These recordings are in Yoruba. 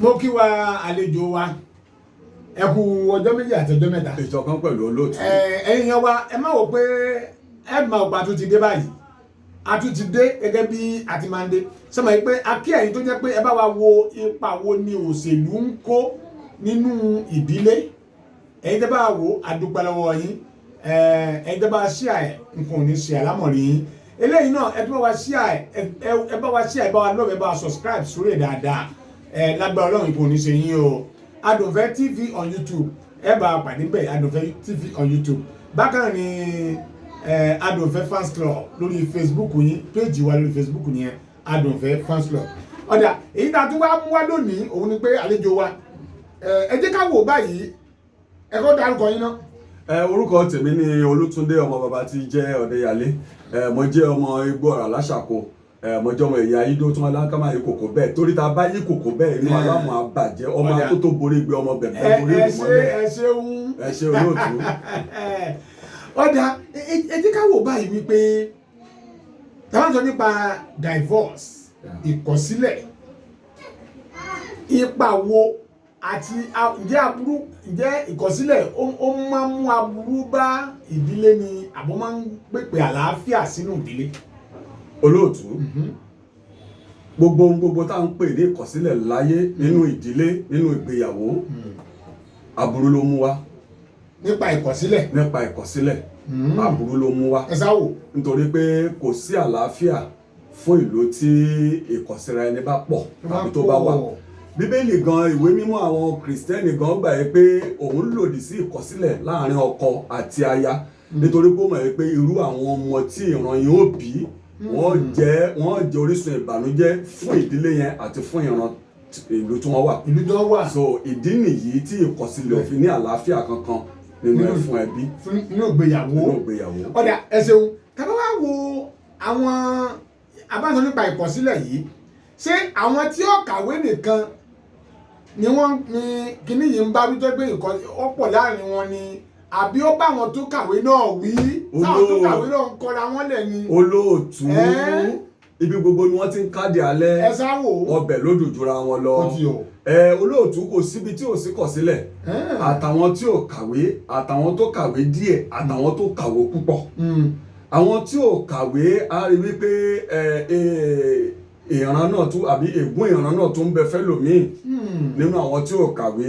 mo kí wa àlejò wa ẹ kú ọjọ́ méjì àti ọjọ́ mẹ́ta. ìjọkan pẹ̀lú olóòtú. ẹ̀yin yẹn wa ẹ má wò pé ẹ máa gba tó ti dé báyìí a tún ti dé gẹ́gẹ́ bí a ti máa ń dé sọmọ yìí pé akí ẹ̀yin tó jẹ́ pé ẹ bá wa wo ipa wo ni òṣèlú ń kó nínú ìdílé ẹ̀yin tẹ́ bá wò àdúpẹ́ lọ́wọ́ yín ẹ̀yin tẹ́ bá ṣíà ẹ̀ nǹkan ò ní ṣe àlámọ̀rí yín eléyìí náà ẹ tó bá wa ṣíà ẹ bá wa ṣíà ẹ bá wa love ẹ bá wa subscribe sórí ẹ̀ dáadáa lágbára Ọlọ́run kò ní ṣe yín o Adùnfẹ́ TV on YouTube ẹ bá pàdé bẹ́ẹ̀ Adùnfẹ́ TV on YouTube bákan ni Adùnfẹ́ fans club lórí Facebook yín péjì wa lórí Facebook yẹn Adùnfẹ́ fans club ọ̀dà èyí tá a tún wá mú wá lónìí òun ni pé àlejò wa ẹ jẹ́ ká wò báyìí ẹ kọ́ dárúkọ yín náà. orúkọ tèmi ni Olútúndé ọmọ bàbá tí jẹ́ Ọ̀dẹ́yàlé mo jẹ́ ọmọ Igbó Ọ̀rà Láṣàkó mo jẹ́ ọmọ ẹ̀yà Ìdó tí wọ́n láǹkà máa yí kòkó bẹ́ẹ̀ torí ta bá yí kòkó bẹ́ẹ̀ inú alámọ̀ àbàjẹ́ ọmọ tó borí gbé ọmọ bẹ̀bẹ̀ borí ìmọ̀lẹ̀ ẹ ṣe olóòtú. ọ̀dà ẹ jẹ́ ká wò báyìí wípé táwọn sọ nípa divorce ìkọ̀sílẹ̀ ipa wo àti ǹjẹ́ aburú ǹjẹ́ ìkọ̀sílẹ̀ ó máa ń mú aburú bá ìdílé ni àbọ̀ máa ń pèpè àlàáfíà sínú ìdílé. olóòtú gbogbo tá à ń pè ní ìkọ̀sílẹ̀ láyé nínú ìdílé nínú ìgbéyàwó aburú ló mú wá. nípa ìkọ̀sílẹ̀ aburú ló mú wá. ẹ sáwò. nítorí pé kò sí àlàáfíà fún ìlú tí ìkọ̀síra ẹni bá pọ̀ tàbí tó bá wà. Bíbélì gan ìwé mímọ́ àwọn kìrìsìtẹ́nì gan gbà yẹ pé òun lòdì sí ìkọ̀sílẹ̀ láàrin ọkọ àti aya nítorí pé ó mọ̀ yẹ pé irú àwọn ọmọ tí ìran yìí ó bí wọ́n jẹ́ orísun ìbànújẹ́ fún ìdílé yẹn àti fún ìran ìlú tí wọ́n wà. So ìdí nìyí tí ìkọ̀sílẹ̀ ò fi ní àlàáfíà kankan nínú ẹ̀ fún ẹbí. nínú ìgbéyàwó. ọ̀dà ẹ ṣeun ká bá wá wo àwọn abáǹsọ nípa ìkọ̀sílẹ̀ yìí ṣé àwọn tí ó kàwé nìkan ni wọ́n ní kíní yìí ń bá wí tó pé ọ̀pọ̀ láàrin wọn ni àbí ó bá wọn tó kàwé náà wí táwọn tó kàwé náà ń kọ́ra wọn lẹ̀ ni. olóòtú ibi gbogbo ni wọ́n ti ń káàdì alẹ́ ẹ sáwò ọbẹ̀ ló dùjúra wọn lọ olóòtú kò síbi tí ò sí kọ̀sílẹ̀ àtàwọn tí ò kàwé àtàwọn tó kàwé díẹ̀ àtàwọn tó kàwé púpọ̀ àwọn tí ò kàwé á rí wípé ìran náà tún àbí ègún ìran náà tún ń bẹ fẹ́lòmíì nínú àwọn tí ò kàwé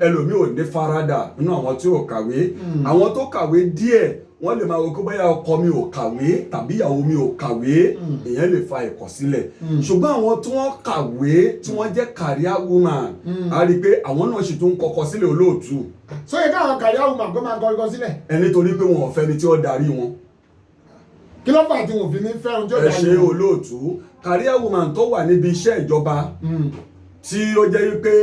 ẹlòmíì ò ní faradà nínú àwọn tí ò kàwé àwọn tó kàwé díẹ̀ wọ́n lè máa wo kó bóyá ọkọ mi ò kàwé tàbí ìyàwó mi ò kàwé ìyẹn lè fa ìkọ̀sílẹ̀ ṣùgbọ́n àwọn tí wọ́n kàwé tí wọ́n jẹ́ career woman a rí i pé àwọn náà sì tún kọkọ sílẹ̀ olóòtú. sọ yẹ káwọn career woman kó máa kọ sílẹ̀. nítorí pé wọn ò fẹ́ ni tí ó darí wọn. kí ló fà tí wọn fi ní fẹ́ràn jọ́ darí wọn. ẹ ṣe olóòtú career woman tó wà níbi iṣẹ́ ìjọba tí ó jẹ́ wípé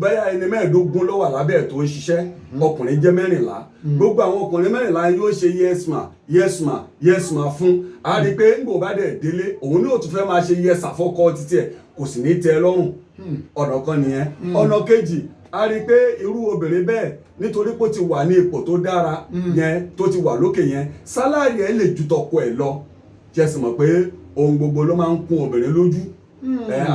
bẹ́ẹ̀ ẹni mẹ́ẹ̀ẹ́dógún ló wà lábẹ́ ẹ̀ tó ń ṣiṣẹ́ ọkùnrin jẹ́ 14 gbogbo àwọn ọkùnrin 14 yóò ṣe yes ma fún a rí i pé nígbà bá dẹ̀ délé òun ní òtún fẹ́ máa ṣe yes àfọ́kọ́ títí ẹ̀ kò sì ní tẹ́ lọ́rùn ọ̀nà kan nìyẹn ọ̀nà kejì a rí i pé irú obìnrin bẹ́ẹ̀ nítorí pé ó ti wà ní ipò tó dára yẹn tó ti wà lókè yẹn sálárì ẹ̀ lè ju tọkọ ẹ̀ lọ ṣe sì mọ̀ pé ohun gbogbo ló máa ń kún obìnrin lójú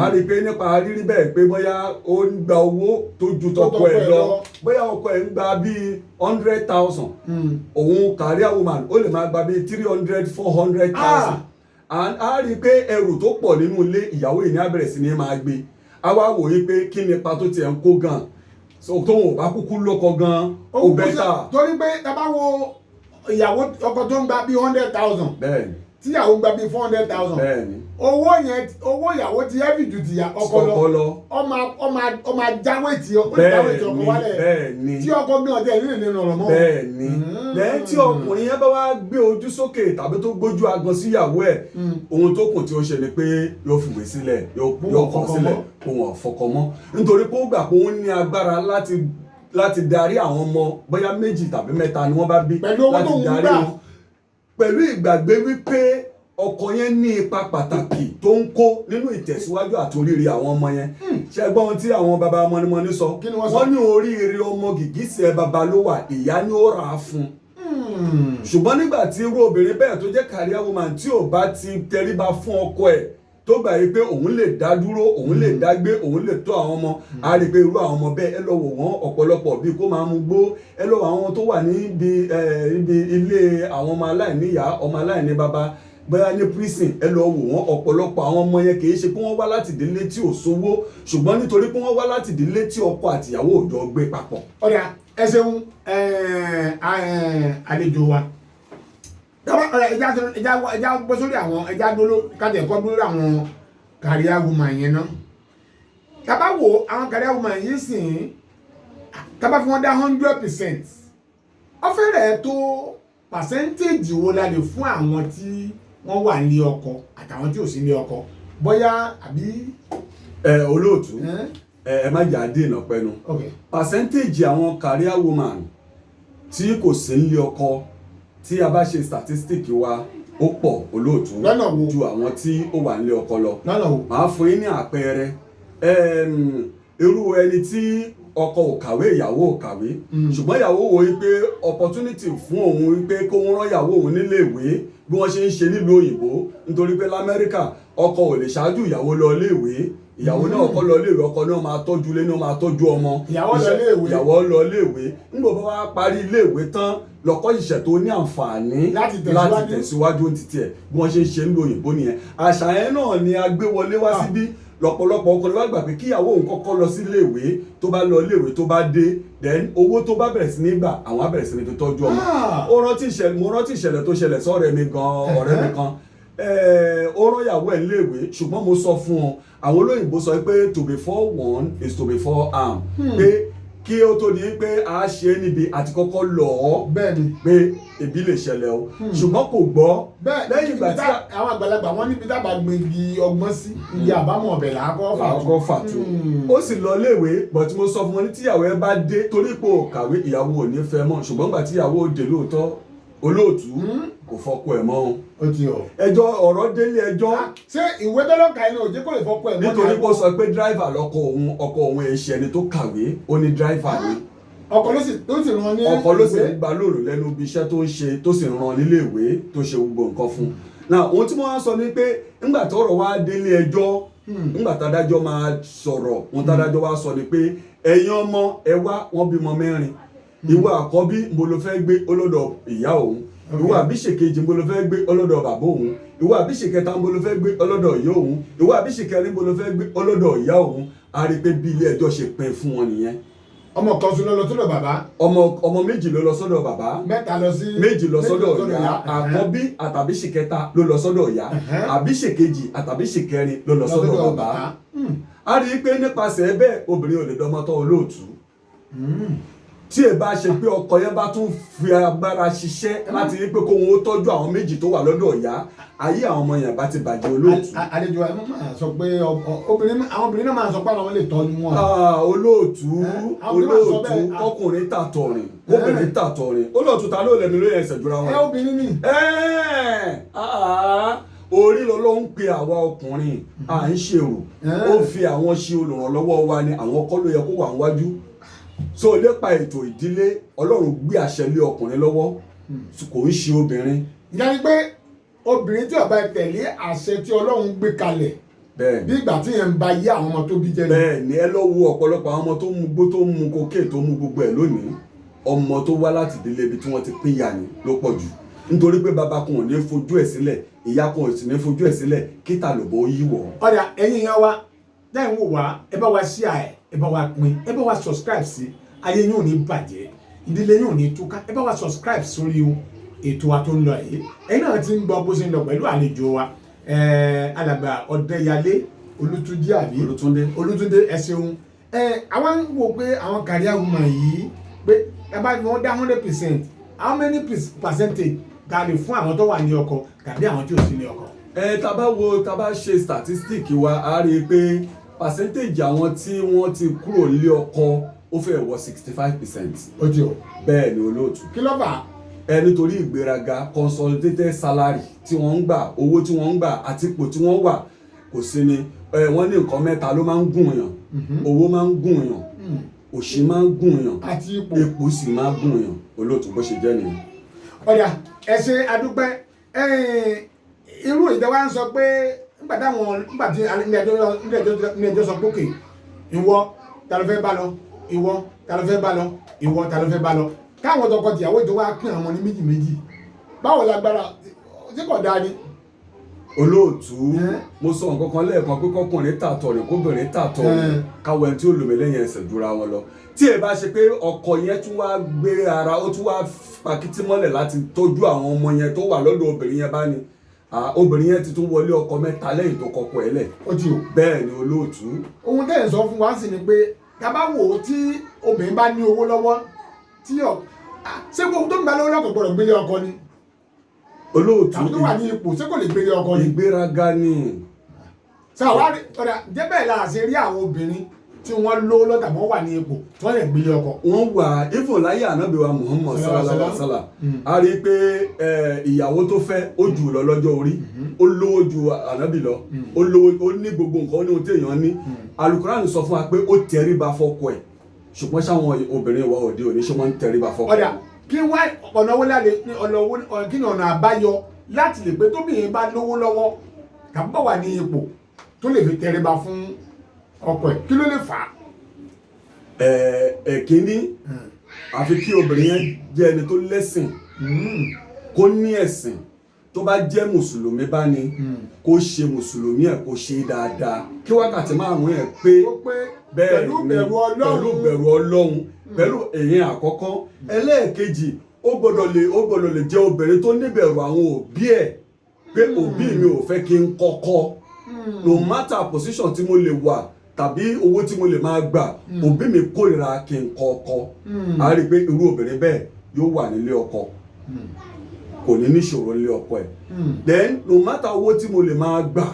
a rí i pé nípa rírí bẹ́ẹ̀ pé bóyá ó ń gba owó tó ju tọkọ ẹ̀ lọ bóyá ọkọ ẹ̀ ń gba bíi 100,000 òun career woman ó lè máa gba bíi 300-400,000 a rí i pé ẹrù tó pọ̀ nínú ilé ìyàwó yìí ní á bẹ̀rẹ̀ sí ní máa gbé a wá wò yí pé kí ni ipa tó tiẹ̀ ń kó gan tóun ò bá kúkú lọ́kọ gan ó bẹ́tà. torí pé tá bá wo ìyàwó ọkọ tó ń gba bíi 100,000 bẹ́ẹ̀ni tíyàwó ń gba bíi 400,000 bẹ́ẹ̀ni owó ìyàwó ti heavy ju ti ọkọ lọ ọmọ jáwé tí ọkọ wálẹ̀ bẹ́ẹ̀ni tí ọkọ gbé ọtí ẹ̀rí nínú ọ̀rọ̀ mọ́. bẹ́ẹ̀ni lẹ́yìn tí ọkùnrin yẹn bá wá gbé ojú sókè tàbí tó gbójú agan sí ìyàwó ẹ̀ ohun tó kù tí ó ṣe ni pé yóò fìwé sílẹ̀ yóò kọ̀ sílẹ̀ kó wọn fọkọ mọ́ nítorí pé ó gbà pé òun ní agbára láti darí àwọn ọmọ bóyá 2 tàbí 3 ni wọ́n bá bí láti darí wọn pẹ̀lú ìgbàgbé wípé ọkọ yẹn ní ipa pàtàkì tó ń kó nínú ìtẹ̀síwájú àti oríire àwọn ọmọ yẹn ṣe gbọ́ ohun tí àwọn baba mọ́nímọ́ní sọ wọ́n ní oríire ọmọ gìgísẹ̀ baba ló wà ìyá ni ó rà á fún ṣùgbọ́n nígbà tí irú obìnrin bẹ́ẹ̀ tó jẹ́ career woman tí ò bá ti tẹríba fún ọkọ ẹ̀ tó gbà yí pé òun lè dá dúró òun lè dá gbé òun lè tọ́ àwọn ọmọ a rí i pé irú àwọn ọmọ bẹ́ẹ̀ ẹ lọ wò wọ́n ọ̀pọ̀lọpọ̀ bíi kó máa mú gbó ẹ lọ wò àwọn tó wà níbi ilé àwọn ọmọ aláìníyàá ọmọ aláìní bàbá bóyá ní prison ẹ lọ wò wọ́n ọ̀pọ̀lọpọ̀ àwọn ọmọ yẹn kìí ṣe pé wọ́n wá láti ìdílé tí ò sówó ṣùgbọ́n nítorí pé wọ́n wá láti ìdílé tí ọkọ àtìyàwó ò jọ gbé papọ̀. ọ̀rẹ́ ẹ ṣeun àlejò wa ẹja bọ́ sórí àwọn ẹja dúró kájọ ẹ̀kọ́ dúró àwọn career woman yẹn náà tábà wo àwọn career woman yìí sìn tábà fi wọ́n dá 100% ọ̀fẹ́rẹ̀ tó percentage wo la lè fún àwọn tí wọ́n wà ní ọkọ àtàwọn tí ò sí ní ọkọ bóyá àbí. olóòtú ẹ má jà dènà pẹnu percentage àwọn career woman tí kò sí ní ọkọ tí a bá ṣe statistic wa ó pọ̀ olóòtú ju àwọn tí ó wà nílé ọkọ lọ màá fún yín ní àpẹẹrẹ irú ẹni tí ọkọ ò kàwé ìyàwó ò kàwé ṣùgbọ́n ìyàwó wò wípé opportunity fún òun wípé kó ń rán ìyàwó òun nílé ìwé bí wọ́n ṣe ń ṣe nílùú òyìnbó nítorí pé lamẹ́ríkà ọkọ ò lè ṣáájú ìyàwó lọ ilé ìwé ìyàwó náà ọkọ lọ ilé ìwé ọkọ náà máa tọ́jú ilé náà máa tọ́jú ọmọ ìyàwó lọ ilé ìwé nígbà bá wá parí ilé ìwé tán lọ́kọ́ ìṣẹ̀ tó ní àǹfààní láti tẹ̀síwájú títí ẹ̀ bí wọ́n ṣe ń ṣe nílùú òyìnbó nìyẹn àṣà yẹn náà ni a gbé wọlé wá síbí lọ́pọ̀lọpọ̀ ọkùnrin wá gbà pé kíyàwó òun kọ́kọ́ lọ sí iléèwé tó bá lọ iléèwé tó bá dé then owó tó bá bẹ̀rẹ̀ sí ní gbà àwọn á bẹ̀rẹ̀ sí ní fi tọ́jú ọmọ mo rántí ìṣẹ̀lẹ̀ tó ṣẹlẹ̀ sọ́ọ̀rẹ́ mi gan ọ̀rẹ́ mi kan ó rán ìyàwó ẹ̀ léèwé ṣùgbọ́n mo sọ fún ọ àwọn olóyìnbó sọ pé to be forewarned is to be forearmed pé kí ó tó di pé a ṣe é níbi àti kọ́kọ́ lọ ọ́ pé ebi lè ṣẹlẹ̀ o ṣùgbọ́n kò gbọ́ lẹ́yìn ìgbà tí àwọn àgbàlagbà wọn níbi tá a bá gbégi ọgbọ́n sí ibi àbámọ̀ ọ̀bẹ̀ làákọ́ fàtú ó sì lọ léèwé but mo sọ fún wọn ní tíyàwó ẹ bá dé torí pé ò kàwé ìyàwó ò ní fẹ́ mọ́ ṣùgbọ́n gbà tíyàwó ò dé lóòótọ́ olóòtú kò fọkọ ẹ̀ mọ́ o ti o ẹjọ́ ọ̀rọ̀ délé ẹjọ́. ṣé ìwé tọ́lọ́kà yẹn ò jẹ́ kó lè fọkọ ẹ̀ mọ́. nítorí pé ó sọ pé dráìvà lọkọ òun ẹ̀ ṣe ẹni tó kàwé ó ní dráìvà ni. ọkọ ló sì rán ní. ọkọ ló sì ń gba lóòrò lẹ́nu ibi iṣẹ́ tó ń ṣe tó sì ń ran nílé ìwé tó ṣe gbogbo nǹkan fún. náà ohun tí mo wá sọ ni pé ńgbà tọ́rọ̀ wá délé ẹjọ́ ńgbà tádájọ́ máa sọ̀rọ̀ ohun tádájọ́ wá sọ ni pé ẹ̀yin ọmọ ẹ wá wọ́n bímọ mẹ́rin ìwọ àkọ́bí mo ló fẹ́ gbé ọlọ́dọ̀ ìyá òun ìwọ àbíṣèkejì mo ló fẹ́ gbé ọlọ́dọ̀ bàbá òun ìwọ àbíṣèkẹta mo ló fẹ́ gbé ọlọ́dọ̀ ìyá òun ìwọ àbíṣèkẹrin mo ló fẹ́ gbé ọlọ́dọ̀ ìyá òun a rí pé bí ilé ẹjọ́ ṣe pín fún wọn nìyẹn. ọmọ kan sún lọ sọ́dọ̀ bàbá. ọmọ méjì ló lọ sọ́dọ̀ bàbá. méjì lọ sọ́dọ̀ ìyá àkọ́bí àtàbíṣèkẹta ló lọ sọ́dọ̀ ìyá àbíṣèkejì àtàbíṣèkẹrin ló lọ sọ́dọ̀ bàbá. a rí pé nípasẹ̀ bẹ́ẹ̀ obìnrin ò lè dọ́mọ́tọ́ olóòtú tí ẹ bá ṣe pé ọkọ yẹn bá tún fi agbára ṣiṣẹ́ láti rí pé kó wọn ó tọ́jú àwọn méjì tó wà lọ́dọ̀ ìyá ayé àwọn ọmọ yẹn bá ti bàjẹ́ olóòtú. àlejò ẹ máa sọ pé àwọn obìnrin náà máa sọ pé àwọn lè tọ́jú wọn. olóòtú kọkùnrin tàtọ̀rìn kóbìnrin tàtọ̀rìn olóòtú ta ló lẹ́nu lóye ẹsẹ̀ jura wọn. obìnrin ni. orí ló ń pe àwa ọkùnrin à ń ṣèrò ó fi àwọn ṣe olùrànlọ́wọ́ wa ni àwọn ọkọ ló yẹ kó wà níwájú so lépa ètò ìdílé ọlọ́run gbé àṣẹ lé ọkùnrin lọ́wọ́ kò ń ṣe obìnrin. ìyá ni pé obìnrin tí ó bá tẹ̀lé àṣẹ tí ọlọ́run gbé kalẹ̀ bí ìgbà tí yẹn ń ba yé àwọn ọmọ tó bí jẹ́ ni. bẹ́ẹ̀ ni ẹ lọ wo ọ̀pọ̀lọpọ̀ àwọn ọmọ tó mu gbó tó mu kókè tó mu gbogbo ẹ̀ lónìí ọmọ tó wá láti ìdílé ibi tí wọ́n ti pín ìyá ni ló pọ̀ jù nítorí pé bàbá kan ò ní fojú ẹ̀ sílẹ̀ ìyá kan ò sì ní fojú ẹ̀ sílẹ̀ kíta lòbó yíwọ̀. ọ̀dà ẹ̀yin yẹn wa dáhùn wò wá ẹ bá wa share ẹ bá wa pín ẹ bá wa subscribe sí ayé yín ò ní bàjẹ́ ìdílé yín ò ní túká ẹ bá wa subscribe sórí ètò wa tó ń lọ yìí ẹ̀yin náà ti ń gbọ́ bó ṣe ń lọ pẹ̀lú àlejò wa alàgbà Ọdẹ́yàlé Olútúndé ẹ ṣeun àwọn ń wò pé àwọn career woman yìí pé ẹ bá wọn dá 100% how many percentage ta lè fún àwọn tó wà ní ọkọ tàbí àwọn tí ò sí ní ọkọ. tá bá ṣe statistic wa a rí i pé percentage àwọn tí wọ́n ti kúrò nílé ọkọ ó fẹ́ wọ 65%. ó jẹ́ o. bẹ́ẹ̀ ni olóòtú. kí ló fà á. nítorí ìgbéraga consolidated salary tí wọ́n ń gbà owó tí wọ́n ń gbà àti ipò tí wọ́n wà kò sí ni wọ́n ní nǹkan mẹ́ta ló máa ń gùn yàn owó máa ń gùn yàn òṣì máa ń gùn yàn àti ipò sì máa ń gùn yàn olóòtú bó ṣe jẹ́ nìyẹn. ọ̀dà ẹ ṣé adúpẹ́ irú ìdáwà ń sọ pé nígbà tí ilé ẹjọ́ sọ pókè ìwọ ta ló fẹ́ bá lọ ìwọ ta ló fẹ́ bá lọ ìwọ ta ló fẹ́ bá lọ káwọn tọkọtìyàwó tó wá pín àwọn ní méjì báwo lágbára tí kò dáa ni. olóòtú mo sọ nǹkan kan lẹ́ẹ̀kan pé kọkùnrin tààtọ̀ rẹ̀ kóbìnrin tààtọ̀ rẹ̀ káwọn ẹni tí ó lòmí lẹ́yìn ẹsẹ̀ dúra wọn lọ tí ẹ bá ṣe pé ọkọ yẹn tún wá gbé ara ó tún wá pàkìtì mọ́lẹ̀ láti tọ́jú àwọn ọmọ yẹn tó wà lọ́dọ̀ obìnrin yẹn bá ní obìnrin yẹn ti tún wọlé ọkọ mẹ́ta lẹ́yìn tó kọkọ ẹ̀ lẹ̀ bẹ́ẹ̀ ni olóòtú. ohun tẹ́ ẹ̀ sọ fún wa sì ni pé tábà wò ó tí obìnrin bá ní owó lọ́wọ́ tí ṣé gbogbo tó ń bá lọ́wọ́ lọ́kọ̀ gbọ́dọ̀ gbélé ọkọ ni. olóòtú tàbí tó wà ní ipò ṣé kò lè gbélé ọkọ ni. ìgbéraga ni. ṣàwárí ọ̀dà jẹ́ bẹ́ẹ̀ la ṣe rí àwọn obìnrin tí wọ́n lówó lọ́tà wọ́n wà ní ipò tí wọ́n lè gbélé ọkọ. wọ́n wà ifo láyé ànábì wa Muhammad sallallahu alaihi wasallam a rí i pé ìyàwó tó fẹ́ ó jù lọ lọ́jọ́ orí ó lówó ju ànábì lọ ó lówó ó ní gbogbo nǹkan ó ní ohun tí èèyàn ní Al-Qur'an sọ fún wa pé ó tẹríba fọ́kọ ẹ̀ ṣùgbọ́n sáwọn obìnrin wa òde òní ṣé wọ́n ń tẹríba fọ́kọ. ọ̀dà kí wá ọ̀nà owó lálẹ́ kí ni ọ̀nà àbáyọ láti lè pé tóbìnrin bá lówó lọ́wọ́ tàbí bá wà ní ipò tó lè fi tẹríba fún ọkọ ẹ̀ kí ló lè fà á. ẹ̀kíní àfi kí obìnrin yẹn jẹ́ ẹni tó lẹ́sìn kó ní ẹ̀sìn tó bá jẹ́ mùsùlùmí bá ní kó ṣe mùsùlùmí ẹ̀ kó ṣe dáadáa kí wákàtí márùn-ún ẹ̀ pé pẹ̀lú bẹ̀rù Ọlọ́run pẹ̀lú èyí àkọ́kọ́ ẹlẹ́ẹ̀kejì ó gbọ́dọ̀ lè jẹ́ obìnrin tó níbẹ̀rù àwọn òbí ẹ̀ pé òbí mi ò fẹ́ kí n kọ́kọ́ no matter position tí mo lè wà tàbí owó tí mo lè máa gbà òbí mi kórìíra kí n kọ́kọ́ a rí i pé irú obìnrin bẹ́ẹ̀ yóò wà nílé ọkọ kò ní níṣòro nílé ọkọ ẹ̀ then no matter owó tí mo lè máa gbà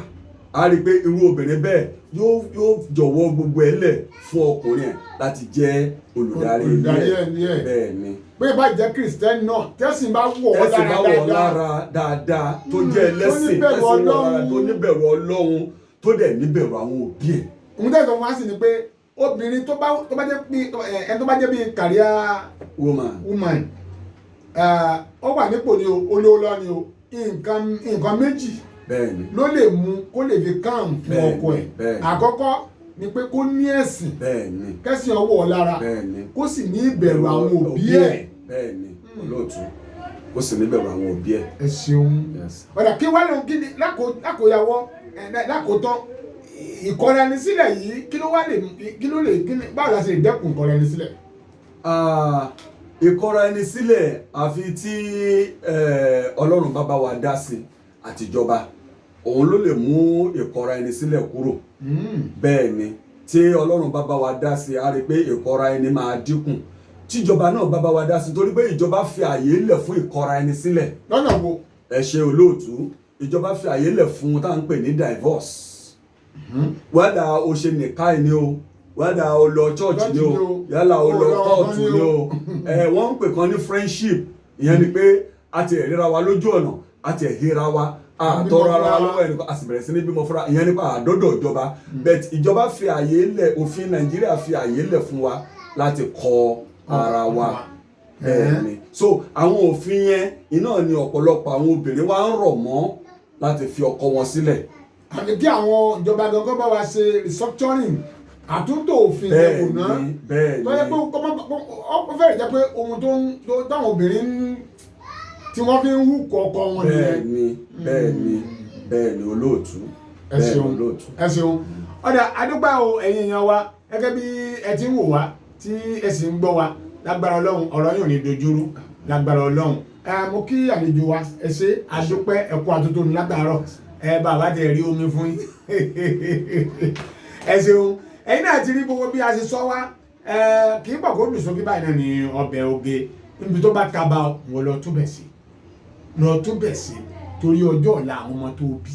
a rí i pé irú obìnrin bẹ́ẹ̀ yóò jọ̀wọ́ gbogbo ẹ̀ lẹ̀ fún ọkùnrin ẹ̀ láti jẹ́ olùdarí ilé ẹ̀ bẹ́ẹ̀ ni. pé bá jẹ́ Kristẹni náà tẹ́sìn bá wọ̀ ọ́ lára dáadáa tó jẹ́ ẹlẹ́sìn tẹ́sìn wọ̀ lára tó níbẹ̀rù Ọlọ́run tó dẹ̀ níbẹ̀rù àwọn òbí ẹ̀. òun tẹ́sán wọn á sì ni pé obìnrin tó bá jẹ́ bí career woman ó wà nípò ni o olówó lọ ni o nǹkan méjì bẹ́ẹ̀ni ló lè mú kó lè fi kàn fún ọkọ ẹ̀ àkọ́kọ́ ni pé kó ní ẹ̀sìn kẹ́sìn ọwọ́ lára kó sì ní ìbẹ̀rù àwọn òbí ẹ̀ bẹ́ẹ̀ni olóòtú kó sì ní ìbẹ̀rù àwọn òbí ẹ̀. ẹ ṣeun ọ̀dà kí wá lóun kí ni lákòóyàwó lákòótán ìkọraẹnisílẹ̀ yìí kí ló lè báwo la ṣe lè dẹ́kun ìkọraẹnisílẹ̀. ìkọraẹnisílẹ̀ àfi tí Ọlọ́run bá bá wa dá sí àtijọba òun ló lè mú ìkọraẹnisílẹ̀ kúrò bẹ́ẹ̀ ni tí Ọlọ́run bá bá wa dá sí a rí pé ìkọraẹni máa dínkù tíjọba náà bá bá wa dá sí torí pé ìjọba fi àyè lẹ̀ fún ìkọraẹnisílẹ̀. lọ́nà wo. ẹ ṣe olóòtú ìjọba fi àyè lẹ̀ fún tá à ń pè ní divorce wádà o ṣe nìkan ni o wádà o lọ church ni o yálà o lọ kóòtù ni o wọ́n ń pè kan ní friendship ìyẹn ni pé a ti ríra wa lójú ọ̀nà a ti ríra wa àtọrọ ara wa lọ́wọ́ ẹnìkan a sì bẹ̀rẹ̀ sí ní bímọ fúnra ìyẹn nípa àdọ́dọ̀ ìjọba but ìjọba fi àyè lẹ̀ òfin Nàìjíríà fi àyè lẹ̀ fún wa láti kọ ara wa bẹ́ẹ̀ ni so àwọn òfin yẹn iná ni ọ̀pọ̀lọpọ̀ àwọn obìnrin wa ń rọ̀ mọ́ láti fi ọkọ wọn sílẹ̀. àti kí àwọn ìjọba gangan bá wa ṣe restructuring àtúntò òfin ẹ̀kọ́ náà tó yẹ pé ó fẹ́rẹ̀ jẹ́ pé ohun tó táwọn obìnrin tí wọ́n fi ń hù kọ̀ọ̀kọ̀ wọn nìyẹn. bẹ́ẹ̀ ni olóòtú. ẹ ṣeun ọ̀dà adúgbà o ẹ̀yin èèyàn wa gẹ́gẹ́ bí ẹ ti ń wò wá tí ẹ sì ń gbọ́ wa lágbára Ọlọ́run ọ̀rọ̀ yóò ní dojúrú lágbára Ọlọ́run mo kí àlejò wa ẹ ṣe àdúpẹ́ ẹ̀kọ́ àtúntò ní látàárọ̀ bàbá tẹ̀ rí omi fún yín ẹ ṣeun ẹ̀yin náà ti rí gbogbo bí a ṣe sọ wá kì í pọ̀ kó dùn sókè báyìí náà ní ọbẹ̀ oge níbi tó bá kaba wọn lọ túbẹ̀ sí torí ọjọ́ ọ̀la àwọn ọmọ tó bí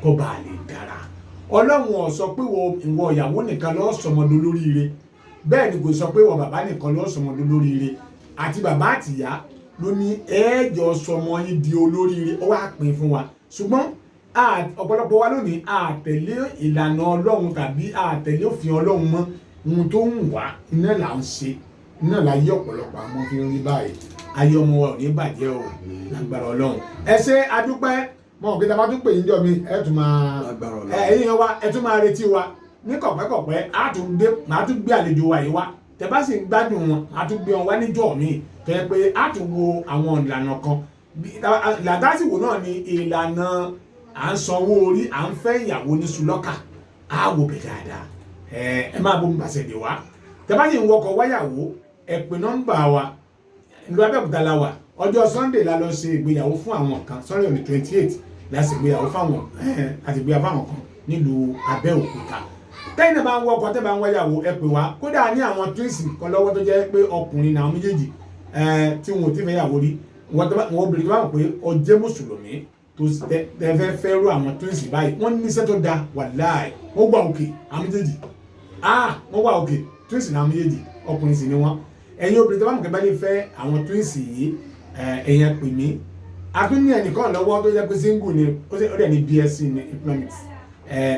kó bá lè dára Ọlọ́run ò sọ pé ìwọ ìyàwó nìkan ló sọmọdé lóríire bẹ́ẹ̀ ni kò sọ pé ìwọ bàbá nìkan ló sọmọdé lóríire àti bàbá àtìyá ló ní ẹ̀ẹ́jọ sọmọ yín di olóríire ó wá pín fún wa ṣùgbọ́n ọ̀pọ̀lọpọ̀ wa lónìí àtẹ̀lé ìlànà Ọlọ́run tàbí àtẹ̀lé òfin Ọlọ́run mọ́ ohun tó ń wá iná là ń ṣe iná là yí ọ̀pọ̀lọpọ̀ àwọn fi ń rí báyìí ayé ọmọ wa ò ní bàjẹ́ o lágbára Ọlọ́run ẹ ṣé adúpẹ́ mọ̀ òkè tá a bá tún pè yín jọ mi ẹ tún máa Lágbára Ọlọ́run. ẹ̀yin wa ẹ tún máa retí wa ní kọ̀pẹ́kọ̀pẹ́ màá tún gbé àlejò wa yìí wá tẹ́ bá sì ń gbádùn wọn màá tún gbé wọn wá níjọ́ mi tó yẹ pé á tún wo àwọn ìlànà kan làtàsíwò náà ni ìlànà à ń sanwó orí à ń fẹ́ ìyàwó ní sùlọ́kà á wò bẹ̀ dáadáa ẹ máa bomi bàṣẹ dè wá tẹ́ bá sì ń wọkọ̀ wáyàwó ẹ pè nọ́mbà wa ìlú Abẹ́òkúta la wà ọjọ́ Sunday la lọ ṣe ìgbéyàwó fún àwọn kan Sunday on the 28 la ṣe ìgbéyàwó fáwọn àti ìgbéyàwó fáwọn kan nílùú Abẹ́òkúta tẹ́yìn náà bá ń wọkọ̀ tẹ́ bá ń wáyàwó ẹ pè wá kódà ní àwọn twins kan lọ́wọ́ tó jẹ́ pé ọkùnrin náà méjèèjì tí wọn ò tí fẹ́ yàwó rí wọn obìnrin tó bá wọ̀ pé ọjẹ́ mùsùlùmí tó fẹ́ fẹ́ rú àwọn twins báyìí wọ́n ní iṣẹ́ tó da wàláì wọ́n wà òkè àwọn méjèèjì wọ́n wà òkè twins náà méjèèjì ọkùnrin sì ni wọ́n ẹ̀yin obìnrin tó bá mọ̀ kẹ́ bá lè fẹ́ àwọn twins yìí ẹ̀yẹn pè mí a tún ní ẹnìkan lọ́wọ́ tó jẹ́ pé single ni ó dẹ̀ ní BSc ní economics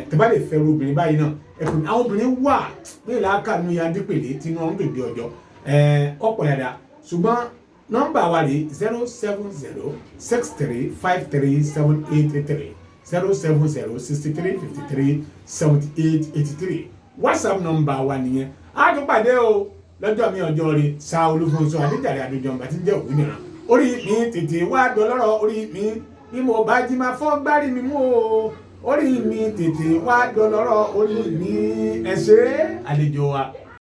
tẹ́ bá lè fẹ́ rú obìnrin báyìí náà ẹ̀kùn àwọn obìnrin wà ní ìlàkà ní adépèlé tí wọ́n ń dòde ọjọ́ ọ̀pọ̀ yàrá ṣùgbọ́n nọ́mbà wa rè 07063537883 07063537883 WhatsApp nọ́mbà wa nìyẹn a tún pàdé o lọ́jọ́ mi ọjọ́ rẹ̀ sa olúfúnṣọ́ adéjàre adójọba tí ń jẹ́ òwú nìran orí mi tètè wá dọlọ́rọ̀ orí mi bí mo bá jí máa fọ́ gbárí mi mú o orí mi tètè wá dọlọ́rọ̀ orí mi ẹ ṣé àlejò wa.